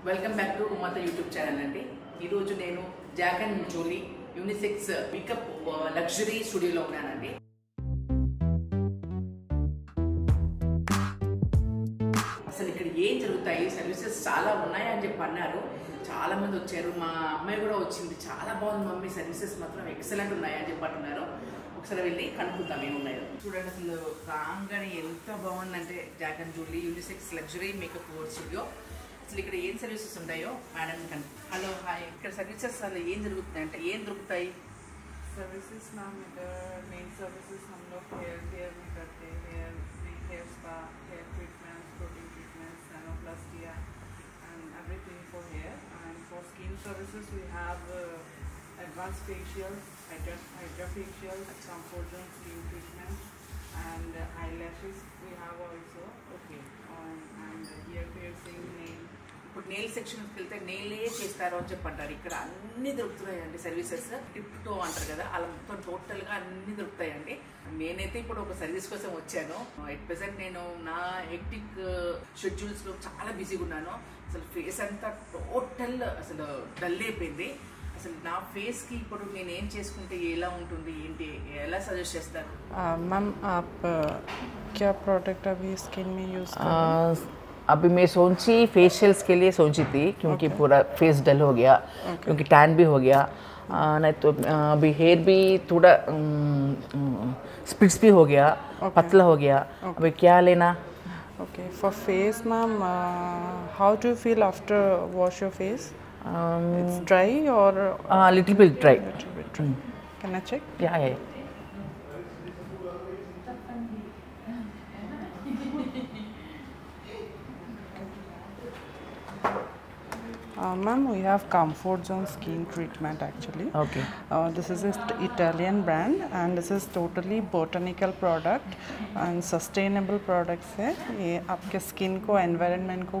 Welcome back to Umatha YouTube channel అండి. ఈరోజు నేను Jack and Julie unisex pickup luxury స్టూడియోలో ఉన్నానండి. అసలు ఇక్కడ ఏం జరుగుతాయి, సర్వీసెస్ చాలా ఉన్నాయి అని చెప్పి అన్నారు. చాలా మంది వచ్చారు, మా అమ్మాయి కూడా వచ్చింది. చాలా బాగుంది మమ్మీ, సర్వీసెస్ మాత్రం ఎక్సలెంట్ ఉన్నాయి అని చెప్పి అంటున్నారు. ఒకసారి వెళ్ళి కనుక్కుందాం ఏమున్నాయో. చూడండి అసలు రాగానే ఎంత బాగుందంటే Jack and Julie unisex luxury makeup studio. అసలు ఇక్కడ ఏం సర్వీసెస్ ఉంటాయో మేడం కను. హలో హాయ్, ఇక్కడ సర్వీసెస్ అసలు ఏం జరుగుతున్నాయి అంటే ఏం దొరుకుతాయి? सर्विसेज मैम इधर मेन सर्विसेज हम लोग हेयर में करते हैं, hair spa, hair treatments, protein treatments, nanoplastia and everything for hair. And for skin services we have advanced facials, hydra facials, comfort zone skin treatment and eyelashes we have also. Okay, And hair piercing, nail. ఇప్పుడు nail సెక్షన్కి వెళ్తే నెయిలే చేస్తారు అని చెప్పి అంటారు. ఇక్కడ అన్ని దొరుకుతాయండి సర్వీసెస్. టిప్ టో అంటారు కదా, అలా మొత్తం టోటల్గా అన్ని దొరుకుతాయండి. నేనైతే ఇప్పుడు ఒక సర్వీస్ కోసం వచ్చాను. ఎట్ ప్రెసెంట్ నేను నా హెక్టిక్ షెడ్యూల్స్లో చాలా బిజీగా ఉన్నాను. అసలు ఫేస్ అంతా టోటల్ అసలు డల్ అయిపోయింది. అసలు నా ఫేస్కి ఇప్పుడు నేను ఏం చేసుకుంటే ఎలా ఉంటుంది, ఏంటి, ఎలా సజెస్ట్ చేస్తారు? मैम आप क्या प्रोडक्ट अभी स्किन में यूज़ अभी मैं सोची फेशियल्स के लिए सोची थी क्योंकि पूरा फेस डल हो गया, क्योंकि टैन भी हो गया, नहीं तो अभी हेयर भी थोड़ा स्प्लिट्स भी हो गया, पतला हो गया. अभी क्या लेना? Okay, for face, ma'am, how do you feel after wash your face? It's dry or little bit dry. little bit dry? Can I check? या Ma'am, we have Comfort Zone skin treatment actually. Okay. This is an Italian brand and this is totally botanical product and sustainable products है. ये आपके skin को, environment को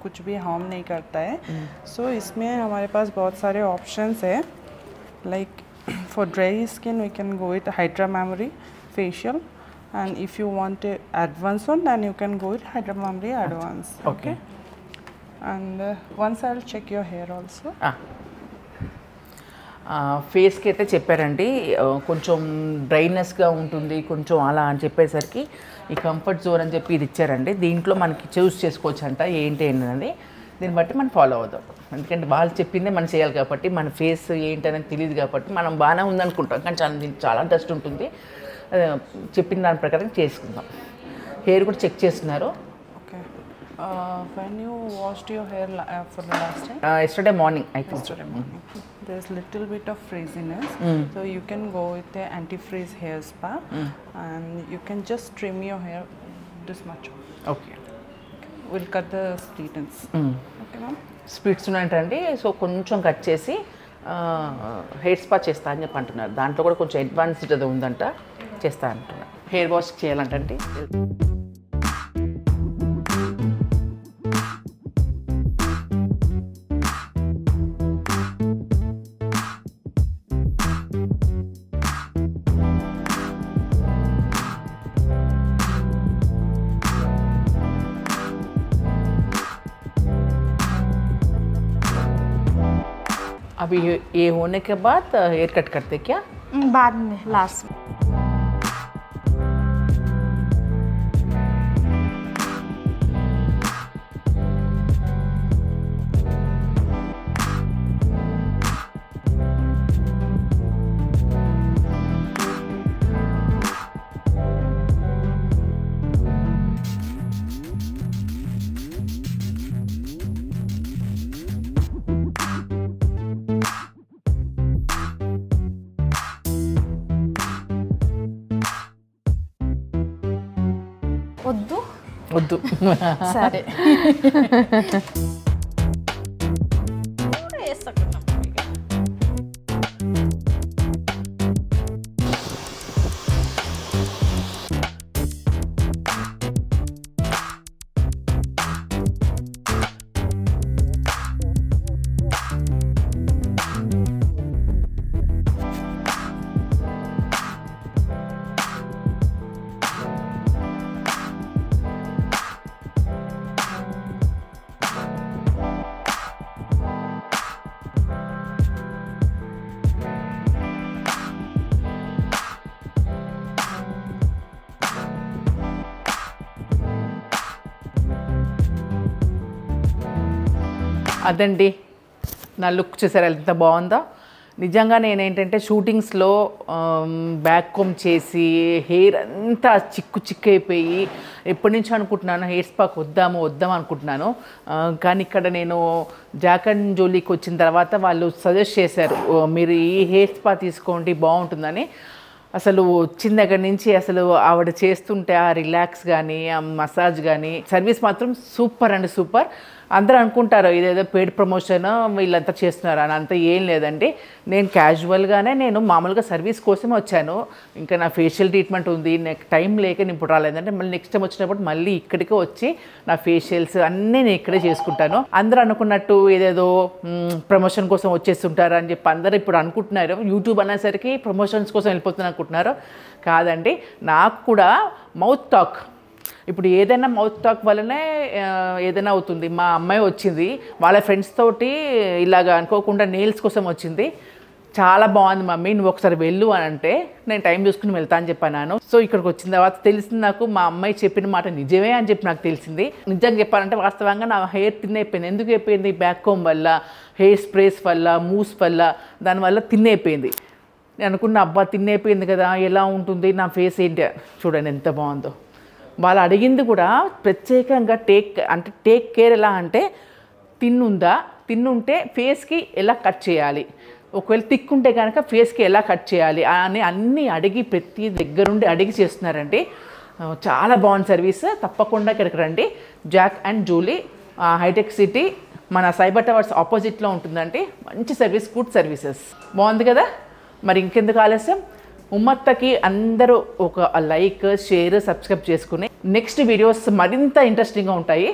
कुछ भी harm नहीं करता है. सो इसमें हमारे पास बहुत सारे ऑप्शंस है. Like for dry skin we can go with hydra memory facial and if you want a advanced one then you can go with Hydra Memory Advance. Okay. And once I'll check your hair also. ఫేస్కి అయితే చెప్పారండి, కొంచెం డ్రైనెస్గా ఉంటుంది కొంచెం అలా అని చెప్పేసరికి ఈ కంఫర్ట్ జోన్ అని చెప్పి ఇది ఇచ్చారండి. దీంట్లో మనకి చూస్ చేసుకోవచ్చు అంట ఏంటి అనేది. దీన్ని బట్టి మనం ఫాలో అవుతాం. ఎందుకంటే వాళ్ళు చెప్పిందే మనం చేయాలి కాబట్టి, మన ఫేస్ ఏంటి అనేది తెలియదు కాబట్టి మనం బాగానే ఉందనుకుంటాం, కానీ దీనికి చాలా డస్ట్ ఉంటుంది. చెప్పిన దాని ప్రకారం చేసుకుందాం. హెయిర్ కూడా చెక్ చేస్తున్నారు. Okay. When you washed your hair for the last time? Yesterday morning, I think. Yesterday morning. There's little bit of frizziness, so you can go with the anti-frizz hair spa, and you can just trim your hair this much. ఓకే. We'll cut the split ends. Okay, ma'am. Splits ఉన్నాయంటండి, so కొంచెం cut చేసి hair spa చేస్తా అని చెప్పి అంటున్నారు. దాంట్లో కూడా కొంచెం అడ్వాన్స్డ్ అది ఉందంట, చేస్తా అంటున్నారు. హెయిర్ వాష్ చేయాలంటండి. अभी ये होने के बाद हेयर कट करते क्या? बाद में लास्ट में. వద్దు. సరే. అదండి నా లుక్ చూసారా ఎంత బాగుందో. నిజంగా నేనేంటంటే షూటింగ్స్లో బ్యాక్ కోమ్ చేసి హెయిర్ అంతా చిక్కు అయిపోయి ఎప్పటి నుంచో అనుకుంటున్నాను హెయిర్ స్పాకి వద్దాం అనుకుంటున్నాను. కానీ ఇక్కడ నేను జాక్ అండ్ జోలీకి వచ్చిన తర్వాత వాళ్ళు సజెస్ట్ చేశారు మీరు ఈ హెయిర్ స్పా తీసుకోండి బాగుంటుందని. అసలు వచ్చిన దగ్గర నుంచి అసలు ఆవిడ చేస్తుంటే ఆ రిలాక్స్ కానీ ఆ మసాజ్ కానీ సర్వీస్ మాత్రం సూపర్ అండి సూపర్. అందరూ అనుకుంటారు ఇదేదో పెయిడ్ ప్రమోషన్ వీళ్ళంతా చేస్తున్నారు అని, అంతా ఏం లేదండి. నేను క్యాజువల్గానే నేను మామూలుగా సర్వీస్ కోసమే వచ్చాను. ఇంకా నా ఫేషియల్ ట్రీట్మెంట్ ఉంది, నాకు టైం లేక నేను ఇప్పుడు రాలేదంటే మళ్ళీ నెక్స్ట్ టైం వచ్చినప్పుడు మళ్ళీ ఇక్కడికే వచ్చి నా ఫేషియల్స్ అన్నీ నేను ఇక్కడే చేసుకుంటాను. అందరూ అనుకున్నట్టు ఏదేదో ప్రమోషన్ కోసం వచ్చేస్తుంటారు అని చెప్పి అందరూ ఇప్పుడు అనుకుంటున్నారు. యూట్యూబ్ అనేసరికి ప్రమోషన్స్ కోసం వెళ్ళిపోతున్నారు అనుకుంటున్నారు. కాదండి, నాకు కూడా మౌత్ టాక్, ఇప్పుడు ఏదైనా మౌత్ టాక్ వల్లనే ఏదైనా అవుతుంది. మా అమ్మాయి వచ్చింది వాళ్ళ ఫ్రెండ్స్ తోటి ఇలాగ అనుకోకుండా నెయిల్స్ కోసం వచ్చింది. చాలా బాగుంది మమ్మీ, నువ్వు ఒకసారి వెళ్ళు అని అంటే నేను టైం చూసుకుని వెళ్తా అని చెప్పాను. సో ఇక్కడికి వచ్చిన తర్వాత తెలిసింది నాకు మా అమ్మాయి చెప్పిన మాట నిజమే అని చెప్పి నాకు తెలిసింది. నిజంగా చెప్పాలంటే వాస్తవంగా నా హెయిర్ థిన్ అయిపోయింది. ఎందుకు అయిపోయింది? బ్యాక్ కోమ్ వల్ల, హెయిర్ స్ప్రేస్ వల్ల, మూస్ వల్ల, దానివల్ల థిన్ అయిపోయింది. నేను అనుకున్న అబ్బా థిన్ అయిపోయింది కదా ఎలా ఉంటుంది నా ఫేస్ ఏంటి, చూడండి ఎంత బాగుందో. వాళ్ళు అడిగింది కూడా ప్రత్యేకంగా టేక్ కేర్ ఎలా అంటే తిన్నుంటే ఫేస్కి ఎలా కట్ చేయాలి, ఒకవేళ తిక్కుంటే కనుక ఫేస్కి ఎలా కట్ చేయాలి అని అన్నీ అడిగి ప్రతి దగ్గరుండి అడిగి చేస్తున్నారండి. చాలా బాగుంది సర్వీస్. తప్పకుండా ఇక్కడికి రండి. జాక్ అండ్ జూలీ హైటెక్ సిటీ మన సైబర్ టవర్స్ ఆపోజిట్లో ఉంటుందండి. మంచి సర్వీస్, గుడ్ సర్వీసెస్. బాగుంది కదా. మరి ఇంకెందుకు ఆలస్యం, ఉమ్మత్తకి అందరూ ఒక లైక్, షేర్, సబ్స్క్రైబ్ చేసుకుని నెక్స్ట్ వీడియోస్ మరింత ఇంట్రెస్టింగ్గా ఉంటాయి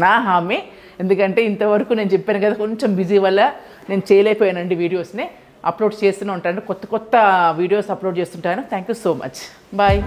నా హామీ. ఎందుకంటే ఇంతవరకు నేను చెప్పాను కదా కొంచెం బిజీ వల్ల నేను చేయలేకపోయానండి. వీడియోస్ని అప్లోడ్ చేస్తూనే ఉంటాను, కొత్త వీడియోస్ అప్లోడ్ చేస్తుంటాను. Thank you so much. Bye.